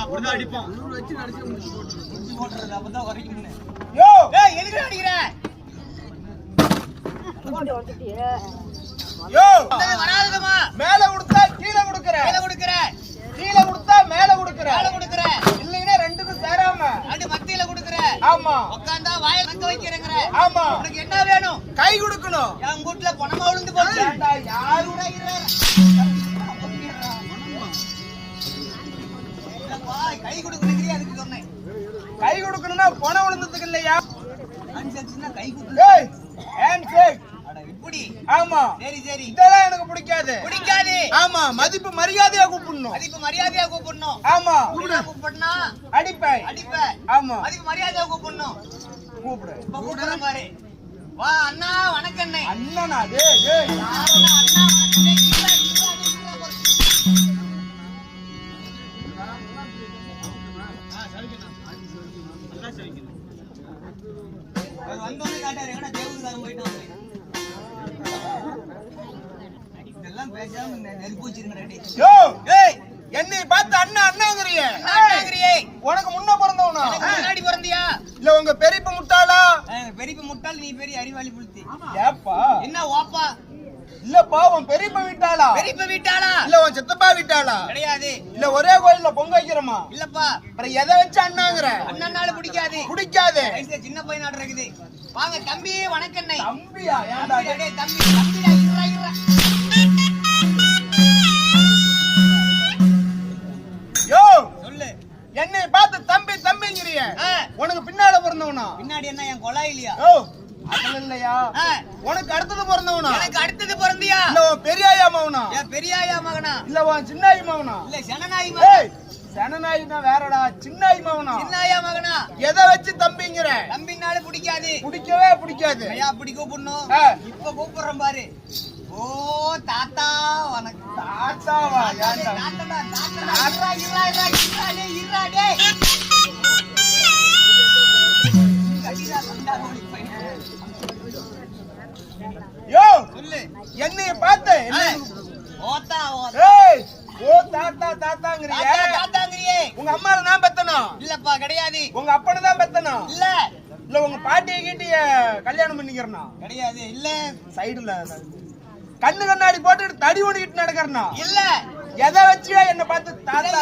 அப்படிதான் அடிப்போம். அப்பதான் வரைக்கும் எதுக்கு அடிக்கிற? வராதுமா. மேல கொடுத்தா கீழே கொடுக்கற, கீழே கொடுத்தா மேல கொடுக்கற, இல்லைன்னா ரெண்டுக்கும் சேராம அப்படி மத்தியில கொடுக்கற. ஆமா, உட்கார்ந்தா வாயில வைக்க வைக்கிறேங்கிற. ஆமா, உனக்கு என்ன வேணும்? கை கொடுக்கணும். என் வீட்டுல பணமா விழுந்து போச்சு. யாரு கை கொடுக்கணுங்கிறிய, அதுக்கு சொன்னேன். கை கொடுக்கணும்னா பணம் விழுந்ததுக்கு இல்லையா? கை கொடுக்க. இப்படி. ஆமா, சரி சரி. இதெல்லாம் எனக்கு பிடிக்காது. ஆமா, மதிப்பு மரியாதையா கூப்பிடணும். ஆமா, கூப்பிடனா அடிப்பேன். ஆமா, அதுக்கு மரியாதையா கூப்பிடணும். கூப்பிடு. இப்ப கூப்பிடுற பாரு. வா அண்ணா வணக்கம். அண்ணனா? டேய் டேய், அண்ணா வந்தோன்னு காட்டாரு. எங்கடா தேவதுக்காரன் போயிட்டான். இதெல்லாம் பேசாம நெருப்பு வச்சிருக்கேன். என்னை பார்த்து அண்ணா அண்ணாங்கிறிய. உனக்கு முன்ன பிறந்தவனா? முன்னாடி பிறந்தியா? இல்ல உங்க பெரியப்ப முட்டாளா? பெரியப்ப முட்டாள், நீ பெரிய அறிவாளி புளுத்தி. ஏப்பா என்ன ஓப்பா? இல்லப்பா, உன் பெரியப்ப வீட்டாளா? பெரியப்ப வீட்டாளா? இல்ல உன் சித்தப்பா வீட்டாளா? கிடையாது. இல்ல ஒரே கோயில்ல பொங்க வைக்கிறோமா? இல்லப்பா. அப்புறம் எதை வச்சு அண்ணாங்கிற? அண்ணனால பிடிக்காது. சின்ன பையனாட இருக்குது. வாங்க தம்பி வணக்கம். தம்பியா? ஏன்டா தம்பி? தம்பிடா, இருடா. யோ, சொல்லு. என்னை பார்த்து தம்பி தம்பிங்கிறிய. உனக்கு பின்னால பிறந்தவனா? பின்னாடி என்ன என் கொலா இல்லையா? ஓ, அது இல்லையா? உனக்கு அடுத்தது பிறந்தவனா? எனக்கு அடுத்தது பிறந்தியா? இல்ல உன் பெரியாயா மகனா? என் பெரியாயா மகனா? இல்ல உன் சின்னாயி மகனா? இல்ல சனநாயி மகனா? சனநாயினா வேறடா, சின்னாயி மகனா? சின்னாயா மகனா? எதை வச்சு தம்பிங்கிற? தம்பினால பிடிக்காது. பிடிக்கவே பிடிக்காது. ஐயா அப்படி கூப்பிடணும். இப்ப கூப்பிடுறேன் பாரு. ஓ தாத்தா வணக்கம். தாத்தாவா? தாத்தா தாத்தா இருடா டேய். யோ, சொல்லு. என்னைய பார்த்து ஓத்தா ஓ தாத்தா தாத்தாங்கிறிய. தாத்தாங்கிறியே. உங்க அம்மாவை நான் பெத்தனா? இல்லப்பா கிடையாது. உங்க அப்பனை தான் பெத்தனா? இல்ல. இல்ல உங்க பாட்டியை கீட்டிய கல்யாணம் பண்ணிக்கிறனா? கிடையாது. இல்ல. சைடுல கண்ணு கண்ணாடி போட்டுட்டு தடி ஓடிக்கிட்டு நடக்கிறனா? இல்ல. எதை வச்சு என்ன பார்த்து தாத்தா